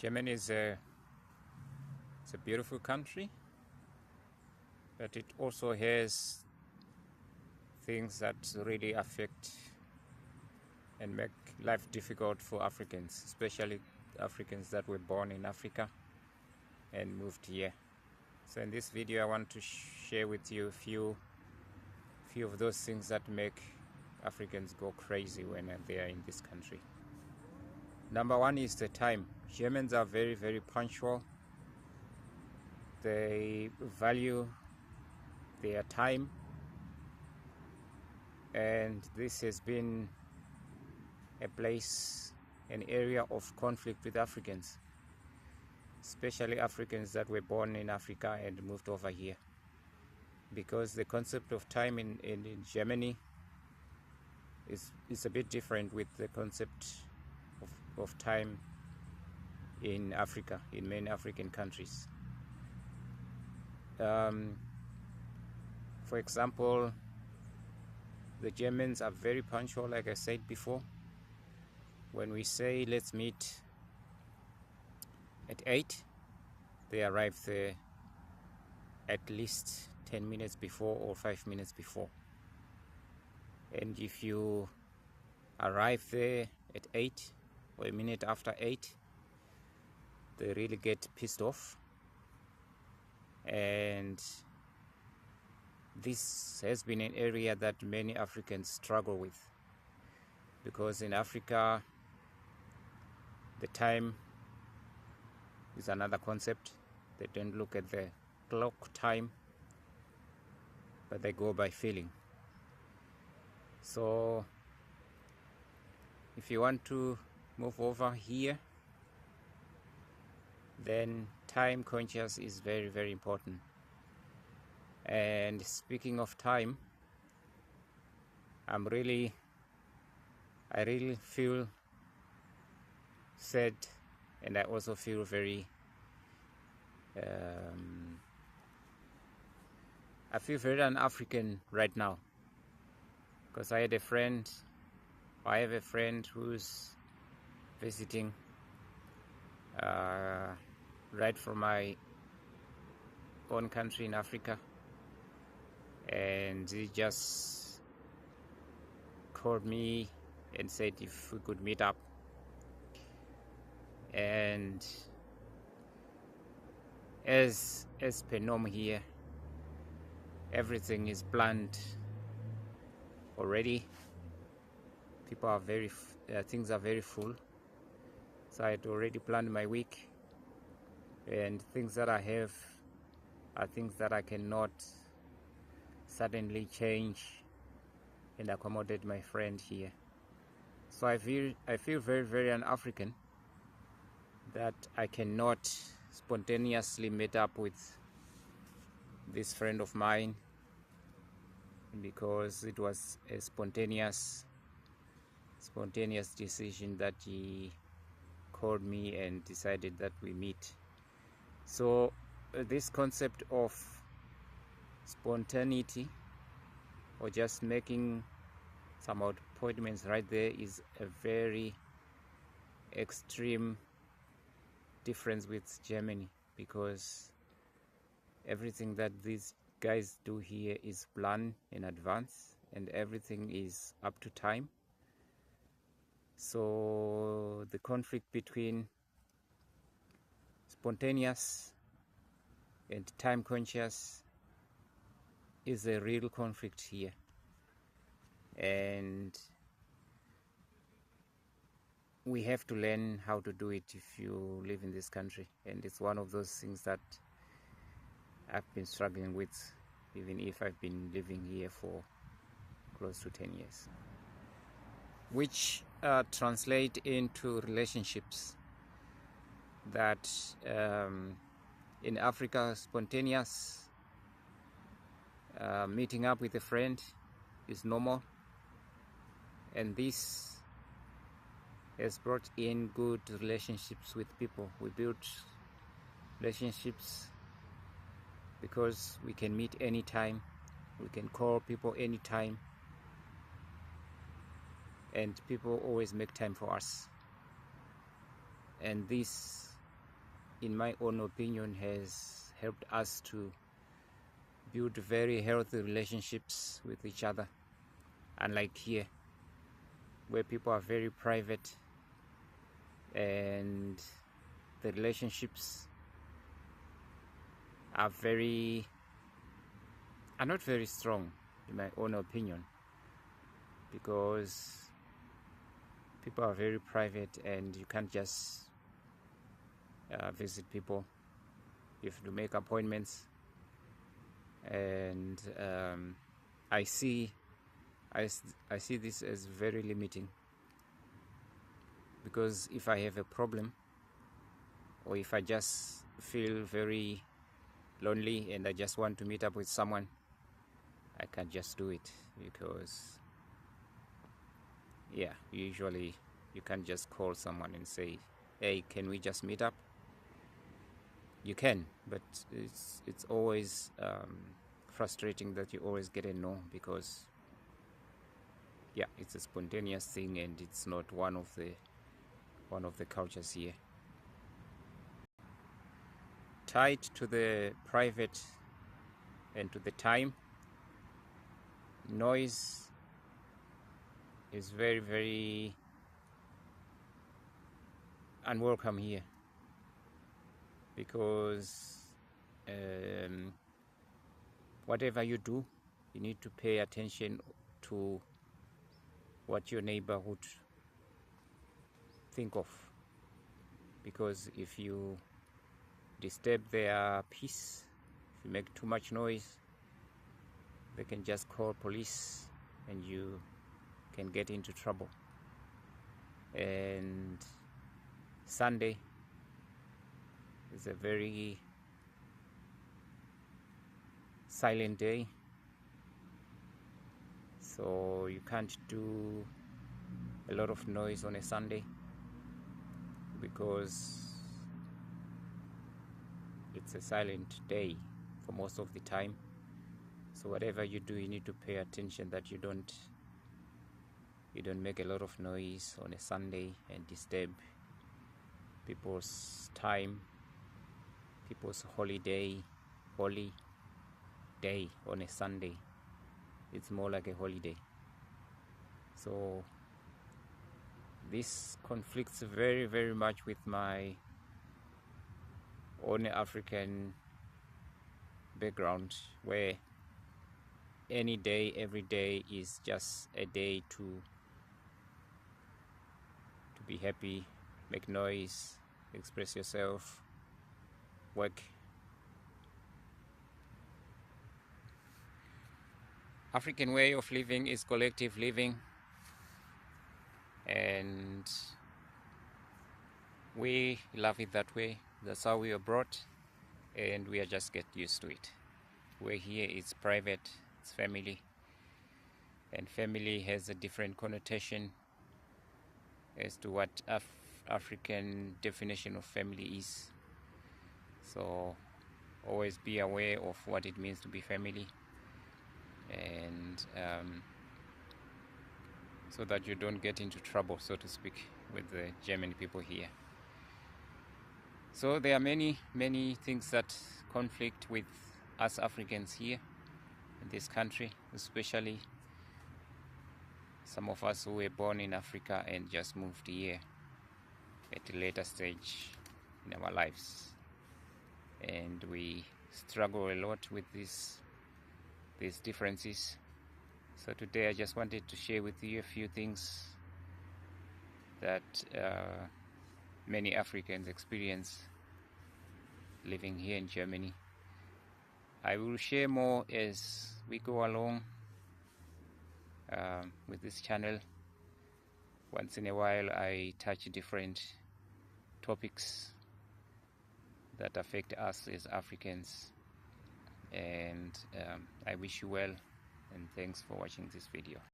Germany is it's a beautiful country, but it also has things that really affect and make life difficult for Africans, especially Africans that were born in Africa and moved here. So in this video I want to share with you a few of those things that make Africans go crazy when they are in this country. Number one is the time. Germans are very, very punctual. They value their time, and this has been an area of conflict with Africans, especially Africans that were born in Africa and moved over here, because the concept of time in Germany is a bit different with the concept of time in Africa, in many African countries. For example, the Germans are very punctual, like I said before. When we say let's meet at 8, they arrive there at least 10 minutes before or 5 minutes before. And if you arrive there at 8 or a minute after 8, they really get pissed off. And this has been an area that many Africans struggle with, because in Africa the time is another concept. They don't look at the clock time, but they go by feeling. So if you want to move over here, then time conscious is very, very important. And speaking of time, I really feel sad, and I also feel very I feel very un-African right now, because I have a friend who's visiting right from my own country in Africa, and he just called me and said if we could meet up. And as per norm here, everything is planned already. People are things are very full. So I had already planned my week, and things that I have are things that I cannot suddenly change and accommodate my friend here. So I feel very, very un-African that I cannot spontaneously meet up with this friend of mine, because it was a spontaneous decision that he called me and decided that we meet. So this concept of spontaneity, or just making some appointments right there, is a very extreme difference with Germany, because everything that these guys do here is planned in advance, and everything is up to time. So the conflict between spontaneous and time conscious is a real conflict here, and we have to learn how to do it if you live in this country. And it's one of those things that I've been struggling with, even if I've been living here for close to 10 years, which translate into relationships that in Africa, spontaneous meeting up with a friend is normal, and this has brought in good relationships with people. We build relationships because we can meet anytime, we can call people anytime, and people always make time for us. And this in my own opinion, has helped us to build very healthy relationships with each other, unlike here, where people are very private and the relationships are not very strong, in my own opinion, because people are very private and you can't just visit people. You have to make appointments, and I see this as very limiting, because if I have a problem, or if I just feel very lonely and I just want to meet up with someone, I can't just do it, because yeah, usually you can't just call someone and say, hey, can we just meet up? You can, but it's always frustrating that you always get a no, because yeah, it's a spontaneous thing and it's not one of the cultures here. Tied to the private and to the time, noise is very, very unwelcome here, because whatever you do, you need to pay attention to what your neighbor would think of, because if you disturb their peace, if you make too much noise, they can just call police and you can get into trouble. And Sunday is a very silent day, so you can't do a lot of noise on a Sunday, because it's a silent day for most of the time. So whatever you do, you need to pay attention that you don't make a lot of noise on a Sunday and disturb people's time, people's holy day on a Sunday. It's more like a holiday. So this conflicts very, very much with my own African background, where any day, every day is just a day to be happy, make noise, express yourself, work. African way of living is collective living, and we love it that way. That's how we are brought, and we are just get used to it. Where here it's private, it's family, and family has a different connotation as to what African definition of family is. So always be aware of what it means to be family, and so that you don't get into trouble, so to speak, with the German people here. So there are many things that conflict with us Africans here in this country, especially some of us who were born in Africa and just moved here at a later stage in our lives, and we struggle a lot with these differences. So today I just wanted to share with you a few things that many Africans experience living here in Germany. I will share more as we go along with this channel. Once in a while I touch different topics that affect us as Africans, and I wish you well, and thanks for watching this video.